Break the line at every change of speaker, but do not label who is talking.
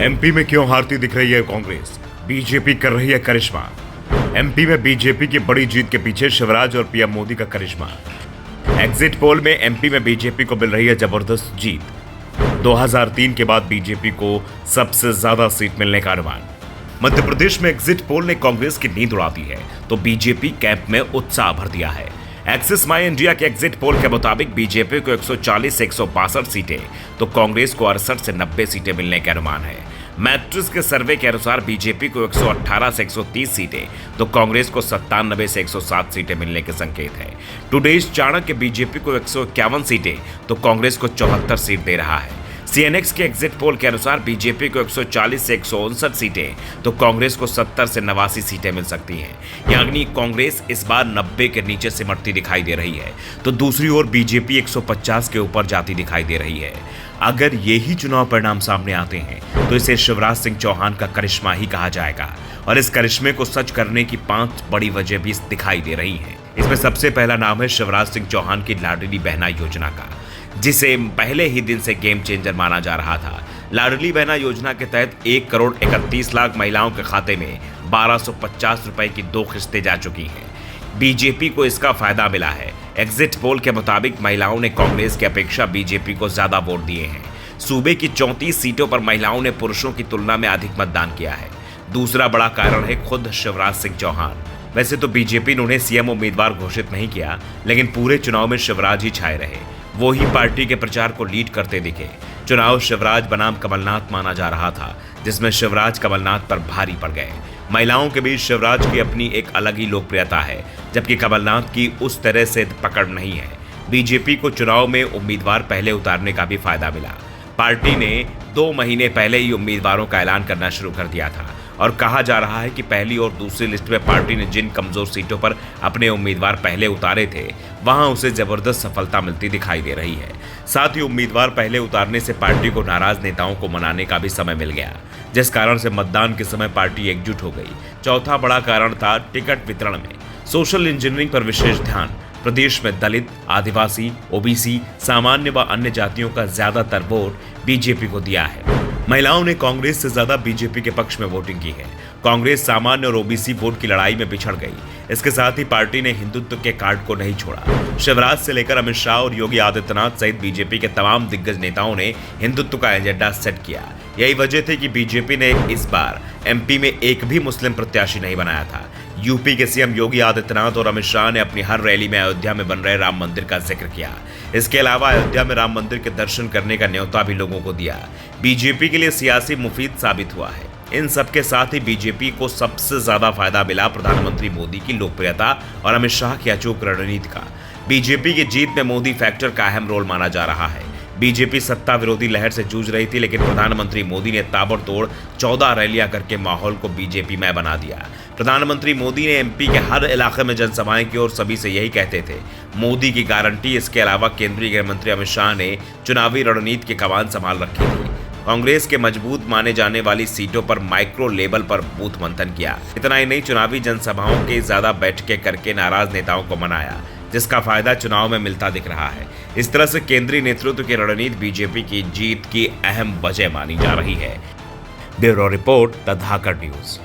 MP में क्यों हारती दिख रही है कांग्रेस? बीजेपी कर रही है करिश्मा। एमपी में बीजेपी की बड़ी जीत के पीछे शिवराज और पीएम मोदी का करिश्मा। एग्जिट पोल में एमपी में बीजेपी को मिल रही है जबरदस्त जीत। 2003 के बाद बीजेपी को सबसे ज्यादा सीट मिलने का अनुमान। मध्य प्रदेश में एग्जिट पोल ने कांग्रेस की नींद उड़ा दी है तो बीजेपी कैंप में उत्साह भर दिया है। एक्सिस माई इंडिया के एग्जिट पोल के मुताबिक बीजेपी को 140 से 162 सीटें तो कांग्रेस को 68 से 90 सीटें मिलने के अनुमान है। मैट्रिक्स के सर्वे के अनुसार बीजेपी को 118 से 130 सीटें तो कांग्रेस को 97 से 107 सीटें मिलने के संकेत है। टुडेज चाणक्य बीजेपी को 151 सीटें तो कांग्रेस को 74 सीट दे रहा है। सीएनएक्स के एग्जिट पोल के अनुसार बीजेपी को 140 से 159 सीटें तो कांग्रेस को 70 से 89 सीटें मिल सकती हैं। यानी कांग्रेस इस बार 90 के नीचे सिमटती दिखाई दे रही है तो दूसरी ओर बीजेपी 150 के ऊपर जाती दिखाई दे रही है। अगर यही चुनाव परिणाम सामने आते हैं तो इसे शिवराज सिंह चौहान का करिश्मा ही कहा जाएगा और इस करिश्मे को सच करने की 5 बड़ी वजह भी दिखाई दे रही हैं। इसमें सबसे पहला नाम है शिवराज सिंह चौहान की लाडली बहना योजना का, जिसे पहले ही दिन से गेम चेंजर माना जा रहा था। लाडली बहना योजना के तहत 1 करोड़ 31 लाख महिलाओं के खाते में 1250 रुपए की 2 किस्तें जा चुकी हैं। बीजेपी को इसका फायदा मिला है। एग्जिट पोल के मुताबिक महिलाओं ने कांग्रेस की अपेक्षा बीजेपी को ज्यादा वोट दिए हैं। सूबे की 34 सीटों पर महिलाओं ने पुरुषों की तुलना में अधिक मतदान किया है। दूसरा बड़ा कारण है खुद शिवराज सिंह चौहान। वैसे तो बीजेपी ने उन्हें सीएम उम्मीदवार घोषित नहीं किया, लेकिन पूरे चुनाव में शिवराज ही छाए रहे। वो ही पार्टी के प्रचार को लीड करते दिखे। चुनाव शिवराज बनाम कमलनाथ माना जा रहा था, जिसमें शिवराज कमलनाथ पर भारी पड़ गए। महिलाओं के बीच शिवराज की अपनी एक अलग ही लोकप्रियता है, जबकि कमलनाथ की उस तरह से पकड़ नहीं है। बीजेपी को चुनाव में उम्मीदवार पहले उतारने का भी फायदा मिला। पार्टी ने 2 महीने पहले ही उम्मीदवारों का ऐलान करना शुरू कर दिया था और कहा जा रहा है कि पहली और दूसरी लिस्ट में पार्टी ने जिन कमजोर सीटों पर अपने उम्मीदवार पहले उतारे थे, वहां उसे जबरदस्त सफलता मिलती दिखाई दे रही है। साथ ही उम्मीदवार पहले उतारने से पार्टी को नाराज नेताओं को मनाने का भी समय मिल गया, जिस कारण से मतदान के समय पार्टी एकजुट हो गई। चौथा बड़ा कारण था टिकट वितरण में सोशल इंजीनियरिंग पर विशेष ध्यान। प्रदेश में दलित, आदिवासी, ओबीसी, सामान्य व अन्य जातियों का ज्यादातर वोट बीजेपी को दिया है। महिलाओं ने कांग्रेस से ज्यादा बीजेपी के पक्ष में वोटिंग की है। कांग्रेस सामान्य और ओबीसी वोट की लड़ाई में पिछड़ गई। इसके साथ ही पार्टी ने हिंदुत्व के कार्ड को नहीं छोड़ा। शिवराज से लेकर अमित शाह और योगी आदित्यनाथ सहित बीजेपी के तमाम दिग्गज नेताओं ने हिंदुत्व का एजेंडा सेट किया। यही वजह थी कि बीजेपी ने इस बार एमपी में एक भी मुस्लिम प्रत्याशी नहीं बनाया था। यूपी के सीएम योगी आदित्यनाथ और अमित शाह ने अपनी हर रैली में अयोध्या में बन रहे राम मंदिर का जिक्र किया। इसके अलावा अयोध्या में राम मंदिर के दर्शन करने का न्योता भी लोगों को दिया। बीजेपी के लिए सियासी मुफीद साबित हुआ है। इन सबके साथ ही बीजेपी को सबसे ज्यादा फायदा मिला प्रधानमंत्री मोदी की लोकप्रियता और अमित शाह की अचूक रणनीति का। बीजेपी की जीत में मोदी फैक्टर का अहम रोल माना जा रहा है। बीजेपी सत्ता विरोधी लहर से जूझ रही थी, लेकिन प्रधानमंत्री मोदी ने ताबड़तोड़ 14 रैलियां करके माहौल को बीजेपी में बना दिया। प्रधानमंत्री मोदी ने एमपी के हर इलाके में जनसभाएं की और सभी से यही कहते थे, मोदी की गारंटी। इसके अलावा केंद्रीय गृह मंत्री अमित शाह ने चुनावी रणनीति की कमान संभाल रखी थी। कांग्रेस के मजबूत माने जाने वाली सीटों पर माइक्रो लेवल पर बूथ मंथन किया। इतना ही नहीं, चुनावी जनसभाओं के ज्यादा बैठकें करके नाराज नेताओं को मनाया, जिसका फायदा चुनाव में मिलता दिख रहा है। इस तरह से केंद्रीय नेतृत्व की रणनीति बीजेपी की जीत की अहम वजह मानी जा रही है। Bureau report, the Dhakad news.